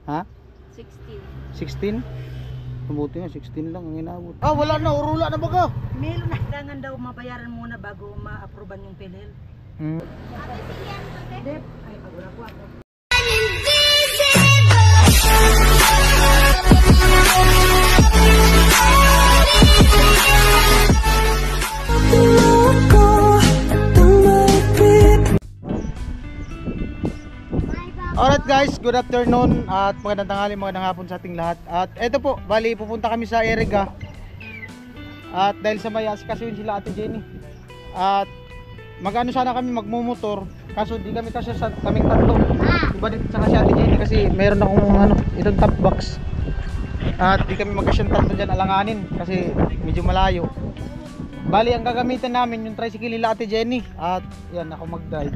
Ha? 16. 16? Mabuti nga, 16 lang ang inabot. Ah, wala na, urula na ba ka? Milo na kailangan daw mabayaran muna bago ma-approvean yung PhilHealth. Ate, silihan mo ate. Dep, ay pagura ko ako. Alright guys, good afternoon at magandang tanghali, magandang hapon sa ating lahat. At eto po, bali pupunta kami sa Erega. At dahil sa may asikasuhin sila Ate Jenny. At magano sana kami magmumotor, kaso di kami kasi sa kaming tatlo. Iba din sa kasi Ate Jenny kasi meron akong itong top box. At di kami magkasyang tatlo dyan alanganin kasi medyo malayo. Bali ang gagamitin namin yung tricycle nila Ate Jenny. At yan ako mag-drive.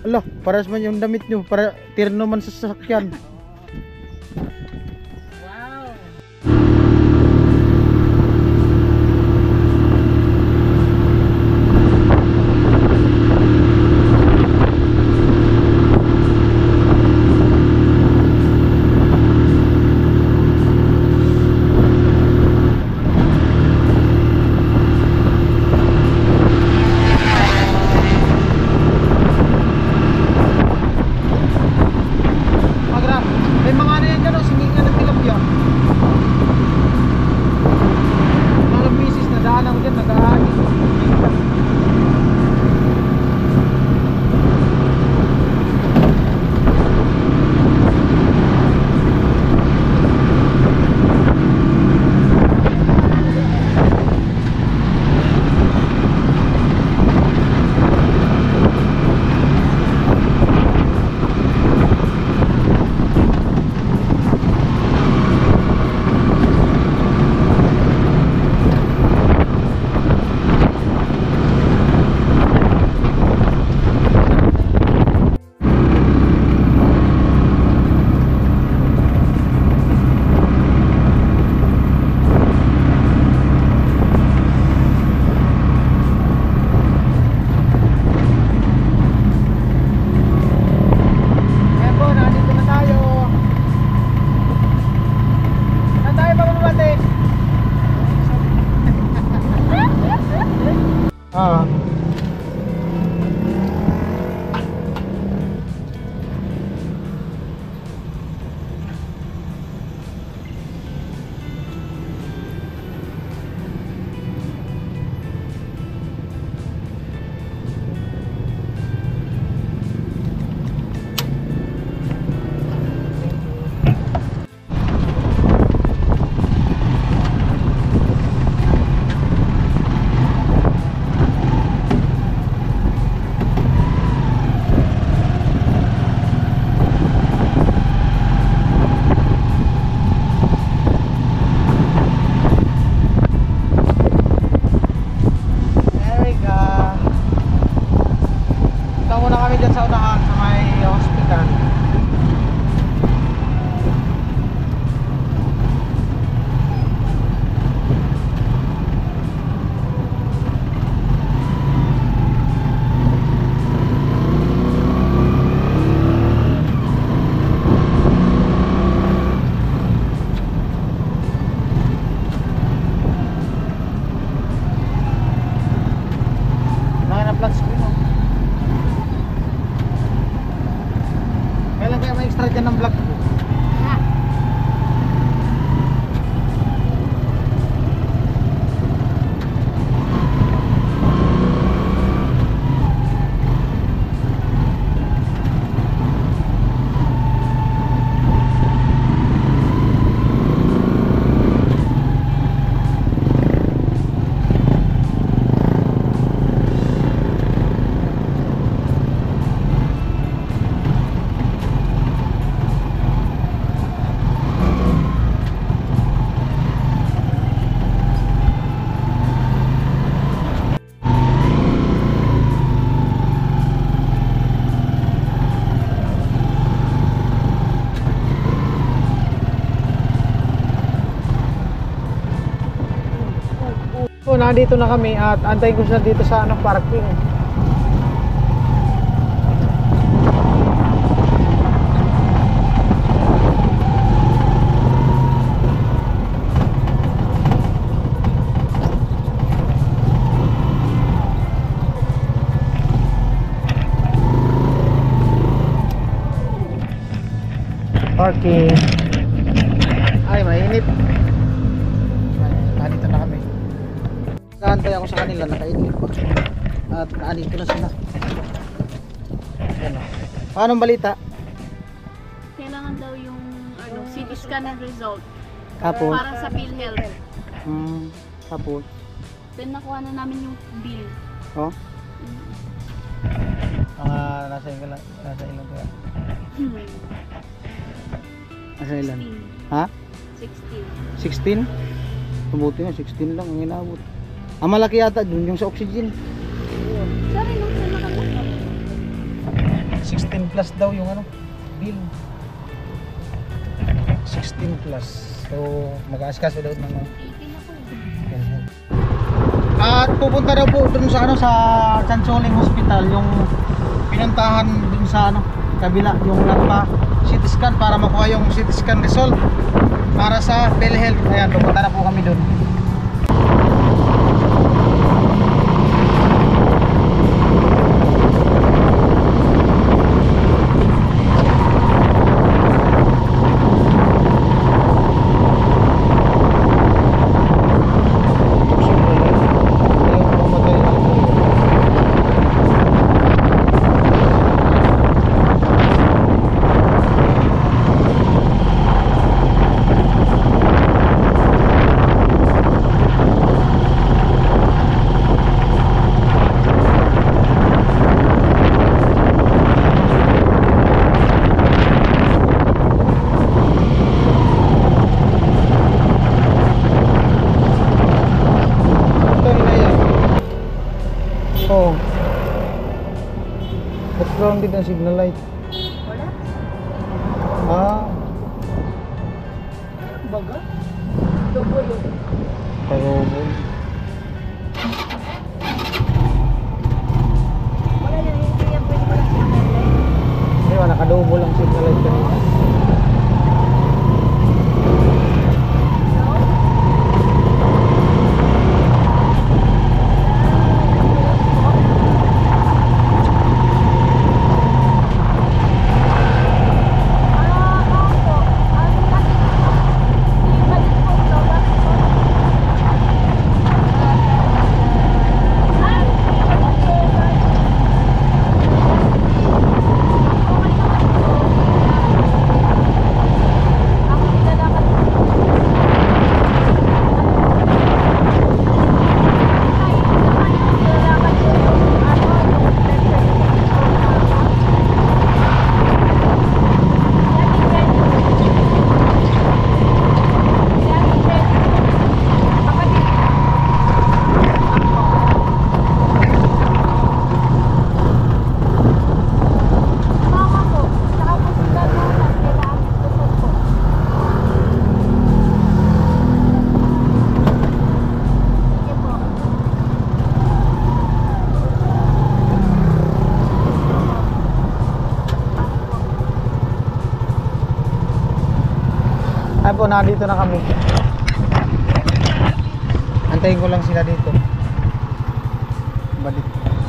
Ala, paras man yung damit nyo, para tirno man sa sasakyan. Wow! May mga ano yan dyan, singingan ng tilapia. Mga misis na daan ako dyan, nag-aani. Sa unahan sa may hospital. Nanganap flat screen mo. Kailan kaya may extra dyan ng vlog ko? So nandito na kami at antayin ko siya dito sa parking. Parking. Ay, mainit. Nandito na kami. Nakaantay ako sa kanila, nakainit pa. At naanito na sila. Yan o. Paano ang balita? Kailangan daw yung CT scan and result. Tapos? Para sa PhilHealth. Tapos? Then nakuha na namin yung bill. Oh? Nasa ilan kaya? Nasa ilan? 16. Ha? 16. 16? Mabuti nga, 16 lang ang inabot. Ang malaki yata dun yung sa oxygen. Sorry, nung sa nakalakad. 16 plus daw yung bill. 16 plus. So, mag-aasikaso daw ng 18 ako. At pupunta daw po dun sa sa Chancholing Hospital, yung pinuntahan dun sa kabila, yung nagpa CT scan para makuha yung CT scan result para sa PhilHealth. Ayan, pupunta na po kami dun. Oh. Ba't grounded ang signal light? Wala? Ah, Baga? Double yun. parobol. Wala yan, hindi yan pwede ko lang signal light. Hindi ba, nakadouble ang signal light kanina. Ay po, nandito na kami. Antayin ko lang sila dito. Balik,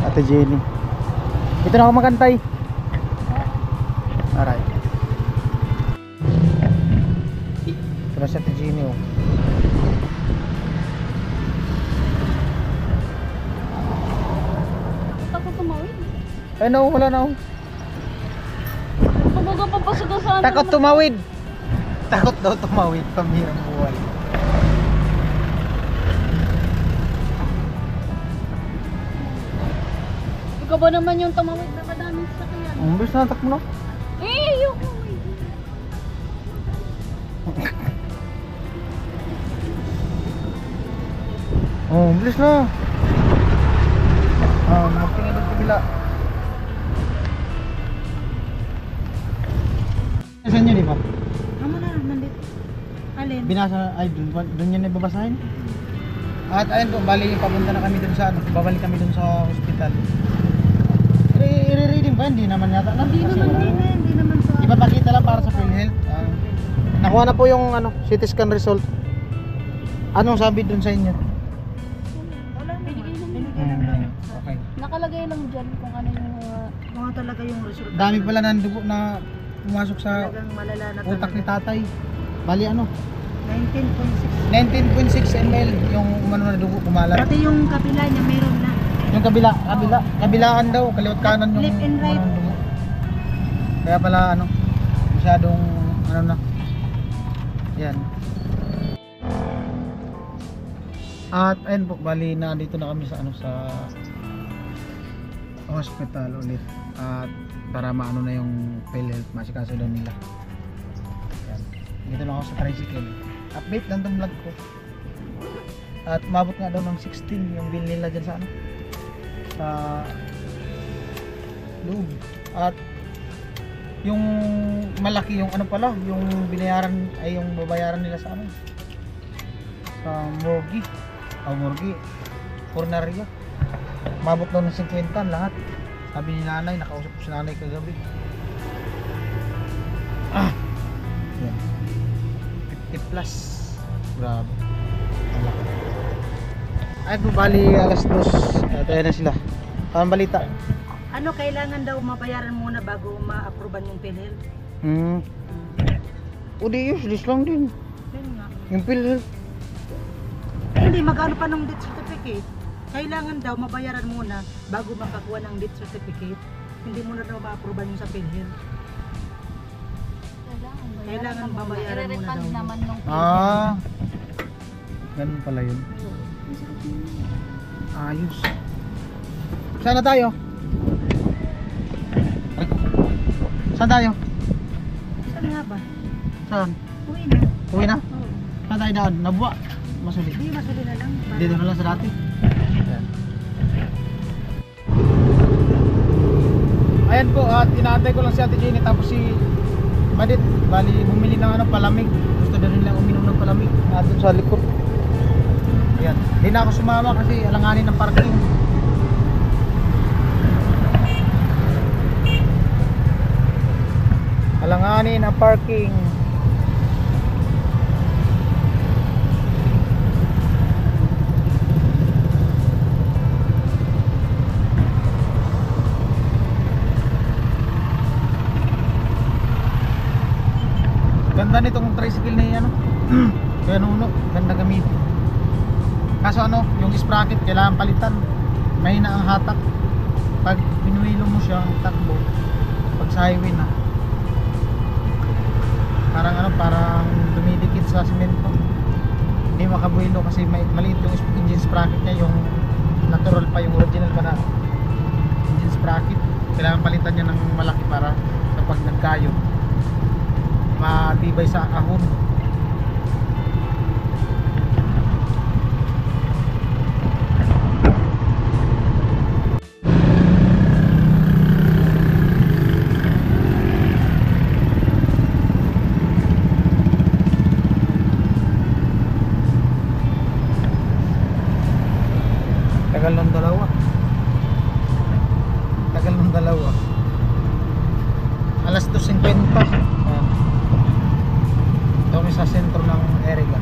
Ate Jenny. Dito na ako magantay. Alright. Ito na si Ate Jenny, oh. Takot tumawid. Ay no, wala na, oh. Pumaga papasok ka sa Takot tumawid. Takot daw tumawid, pambihirang buhay. Ikaw ba naman yung tumawid na kadaming sasakyan? Ang bilis na takbo na. Ayoko. Oh, ang bilis na. Magtingin ng kabila. Saan yun, di ba? Amo na, nandito. Alin? Binasa, ay dun yan ibabasahin. At ayun po, bali papunta na kami dun sa babalik kami dun sa hospital. I-reading ba? Hindi naman yata na. Hindi naman sa... Ipapakita lang para sa PhilHealth. Nakuha na po yung CT scan result. Anong sabi dun sa inyo? Wala naman. Okay. Nakalagay lang dyan kung ano yung Mga talaga yung result. Dami pala ng dugo na pumasok sa Talagang malala na utak ni talaga. tatay. Bali ano, 19.6. 19.6 ml yung umano na dugo kumalat. Pati yung kapila niya meron na. Yung kabilaan daw, kaliwat kanan yung Left and right. umano na dugo. Kaya pala ano, masyadong ano na. Yan. At ayun po, bali na dito na kami sa ano sa hospital ulit. At para maano na yung PhilHealth, masikaso daw nila. Yan. Dito lang ako sa tricycle. Update lang tong vlog ko. At mabot nga daw ng 16 yung bill nila dyan sa ano, sa loob. At yung malaki yung ano pala, yung binayaran ay yung babayaran nila sa ano, sa morgue. Morgue. Coronaria. Mabot daw ng 50 lahat. Sabi ni nanay, nakausap ko si nanay kagabi. Yan. 50 plus. Grabe. Malaki. Ay, bali alas 2. Ito na sila. Ang balita. Ano, kailangan daw mabayaran muna bago ma-approvean yung PhilHealth. O di useless lang din. Yun nga. Yung PhilHealth. Hindi, mag-ano pa ng death certificate. Kailangan daw mabayaran muna bago makakuha ng death certificate. Hindi muna daw ma-approvean yung sa PhilHealth. Kailangan babayaran muna daw. Naman nung Ganun pala yun. Ayos. Saan na tayo? Saan tayo? Saan nga ba? Saan? Uwi na. Uwi na? Oo. Saan tayo daan? Nabuwa? Masuli. Hindi, masuli na lang. Dito na lang sa dati. Ayan po, at inaantay ko lang si Ate Jenny tapos si Badit. Bali bumili ng ano, palamig. Gusto na rin lang uminom ng palamig. Doon sa likod. Ayan. Hindi na ako sumama kasi alanganin ng parking. Alanganin ang parking. Ganda nitong tricycle na yan, ano? Kaya nuno, ganda gamitin. Kaso ano, yung sprocket kailangan palitan. Mahina ang hatak. Pag pinuwilo mo siya, takbo. Pag sa highway na, parang ano, parang dumidikit sa simento. Hindi makabuwilo kasi maliit yung engine sprocket niya. Yung natural pa, yung original pa na engine sprocket. Kailangan palitan niya ng malaki para kapag nagkayo matibay sa ahon. Tagal ng dalawa. Tagal ng dalawa. Alas 2:50. Ayan. Ito kami sa sentro ng Erega.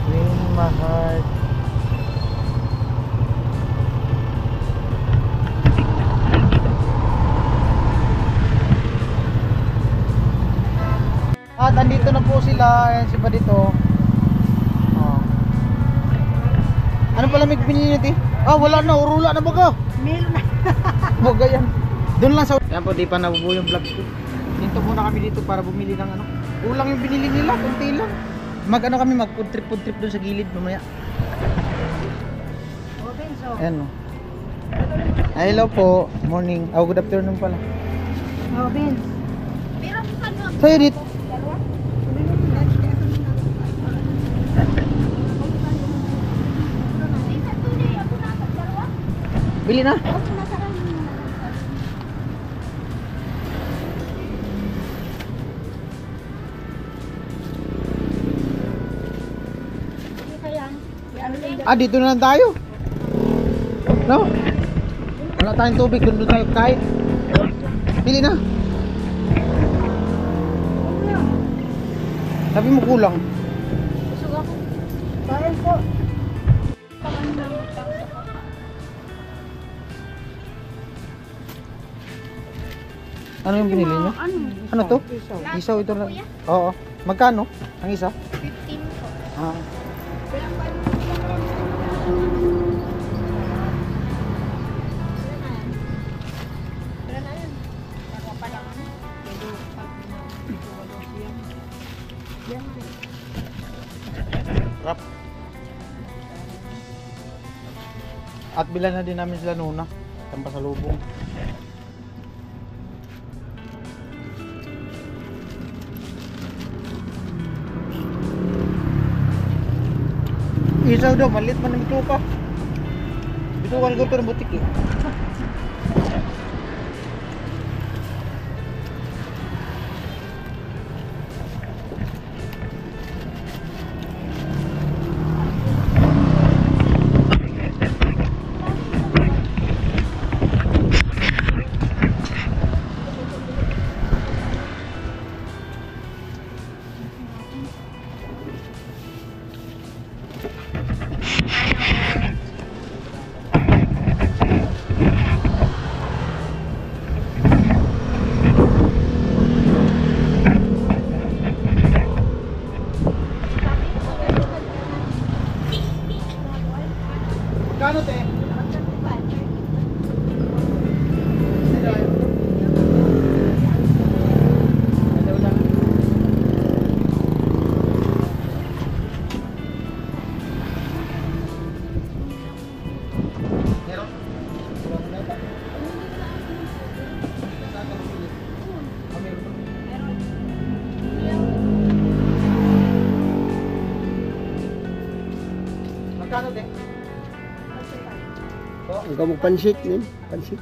Green Mahal. At andito na po sila. Ayan si Badito. Ano pala may binili natin? Wala na, urula na baga. Meron na. Baga yan. Doon lang sa... Yan po, di pa nabubuo yung vlog ko. Dito muna kami dito para bumili ng ano. Kulang yung binili nila, kunti lang. Mag-ano kami, mag-food trip doon sa gilid mamaya. O, Benzo. Ayan o. Hello po, morning. Good afternoon pala. O, Benz. Pero ano? Sa'yo dito. Bili na. Dito na lang tayo. No? Wala tayong tubig, doon tayo kahit. Bili na. Sabi mo kulang. Busog ako. po. Pakan lang para sa papa. Ano yung binili nyo? Ano? Ano to? Isaw. Isaw ito lang. Oo. Magkano? Ang isa? 15 po. Ah. Rap. At bilan na din namin sila nuna. Ang pasalubong. Isaw daw, malit man ng bituka. Bitukan ko ito ng butik eh. Kano te? Magkano te? Ang kamong pansit nin, pansit.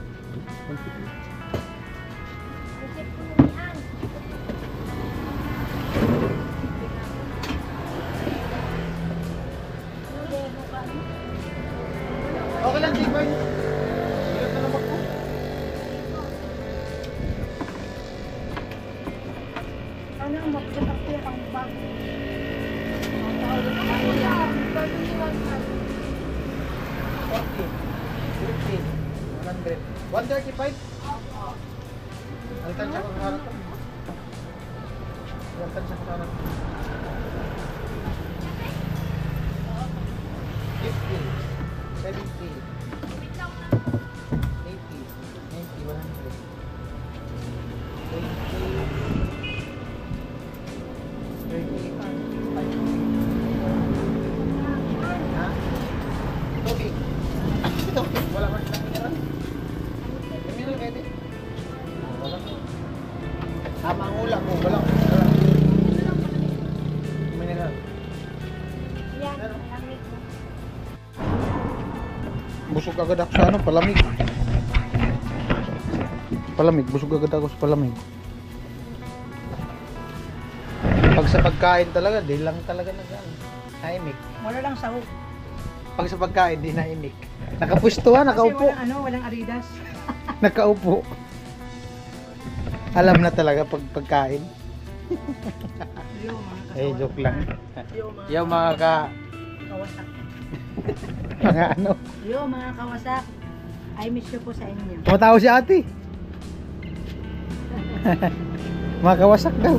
Okay lang, J-Boy. Hirap na naman po. Ano ang magputak ko ang bag? 135? Alitan siya kung harap. Alitan siya kung harap. 50, 70, 80, 90, 100, 20, 30, 5. Ha? Tubig. Tubig. Wala man silang mineral. May mineral kayo din? Wala. Tama ang ulam mo. Wala. Mineral. Yan, lamig mo. Busog agad ako sa ano, palamig. Palamig, busog agad ako sa palamig. Pag sa pagkain talaga, di lang talaga naimik. Wala lang sahog. Pag sa pagkain, di naimik. Nakapwesto ha, nakaupo. Kasi walang Adidas. Nakaupo. Alam na talaga pag pagkain. Yo, mga Eh, joke lang. Yo, mga Yo mga kawasak. mga ano. Yo, mga kawasak. I miss you po sa inyo. Tumatawa si ate. Mga kawasak daw.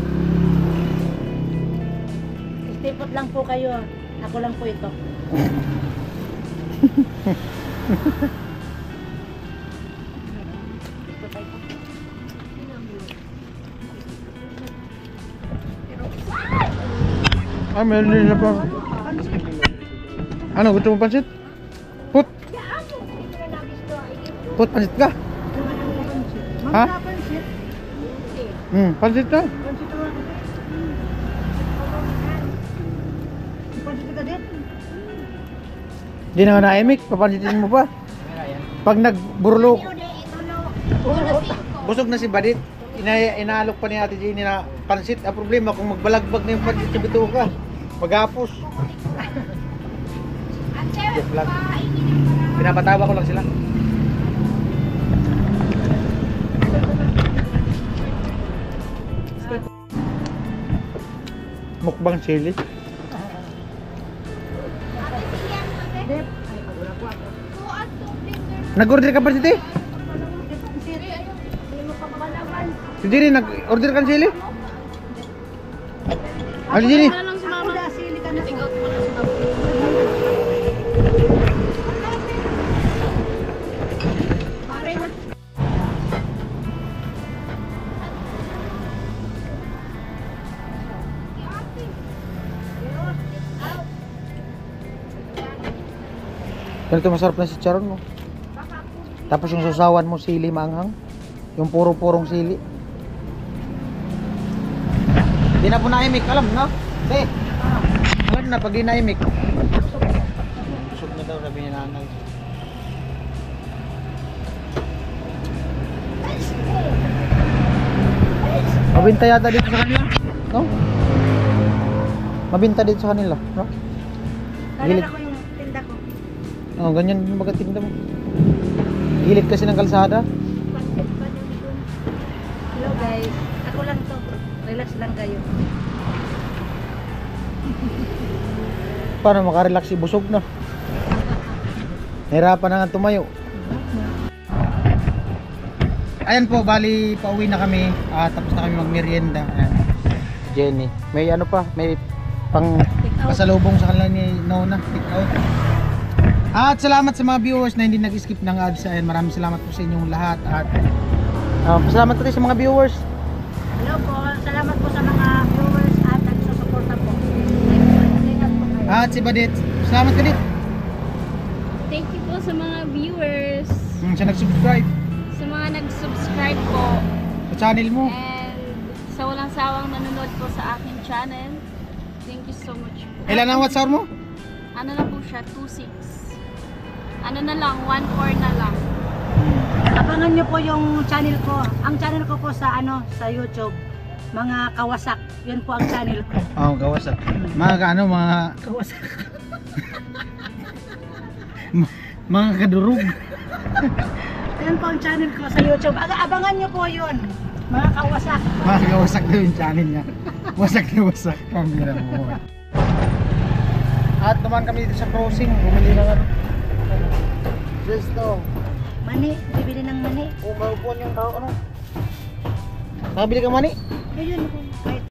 Stipot lang po kayo. Ako lang po ito. Ay, meron din na pa. Ano, gusto mo pansit? Put. Put, pansit ka. Ha? Pansit. Pansit na. Pansit ka. Pansit ka din. Di na nga naimik, papansitin mo pa. Pag nagburlok, busog na si Badit. Inaalok pa ni Ate Jenny na pansit. Ang problema kung magbalagbag na yung pansit sa bituka, maghapos. Joke lang. Pinapatawa ko lang sila. Mukbang sili. Nag-order ka ba si Te? Si Jenny, nag-order ka ng sili? Ali Jenny. Ano lang si mama? Wala, sili ka na. Take out mo lang si mama. Ganito masarap na si Charon mo. Tapos yung susawan mo sili maanghang. Yung puro-purong sili. Di na po naimik, alam na? Te, alam na pag di naimik. Busog na daw sabi ni nanay. Mabinta yata dito sa kanila, no? Mabinta dito sa kanila, no? Nalala ko yung tinda ko. Oh, ganyan yung baga tinda mo. Gilid kasi ng kalsada. Hello guys, ako lang to. Relax lang kayo. Paano makarelax si busog na? Nahirapan na nga tumayo. Ayan po, bali pauwi na kami. Tapos na kami magmerienda. Ayan. Jenny. May ano pa, may pang pasalubong sa kanila ni Nona. Take out. At salamat sa mga viewers na hindi nag-skip ng ads. Ayan, maraming salamat po sa inyong lahat. At salamat po sa mga viewers. Hello po, salamat po sa mga viewers at nagsusuporta po. Ingat po kayo. At si Badit. Salamat ka dit. Thank you po sa mga viewers. Siya nag-subscribe Sa mga nag-subscribe po. sa channel mo. And sa walang sawang nanonood po sa aking channel. Thank you so much po. Ilan ang WhatsApp mo? Ano na po siya? 2.6. Ano na lang? 1.4 na lang. Abangan nyo po yung channel ko. Ang channel ko po sa sa YouTube. Mga kawasak. Yun po ang channel ko. Oh, gawasak. Mga ano, mga Kawasak. mga kadurog. Yan po ang channel ko sa YouTube. Abangan nyo po yun. Mga kawasak. Mga gawasak daw yung channel niya. Wasak na wasak. Pamira mo. At naman kami dito sa crossing. Bumili ng ano. Resto. Mani. Bibili ng mani. Kung maupuan yung tao, ano? Nakabili ka mani? Ayun po.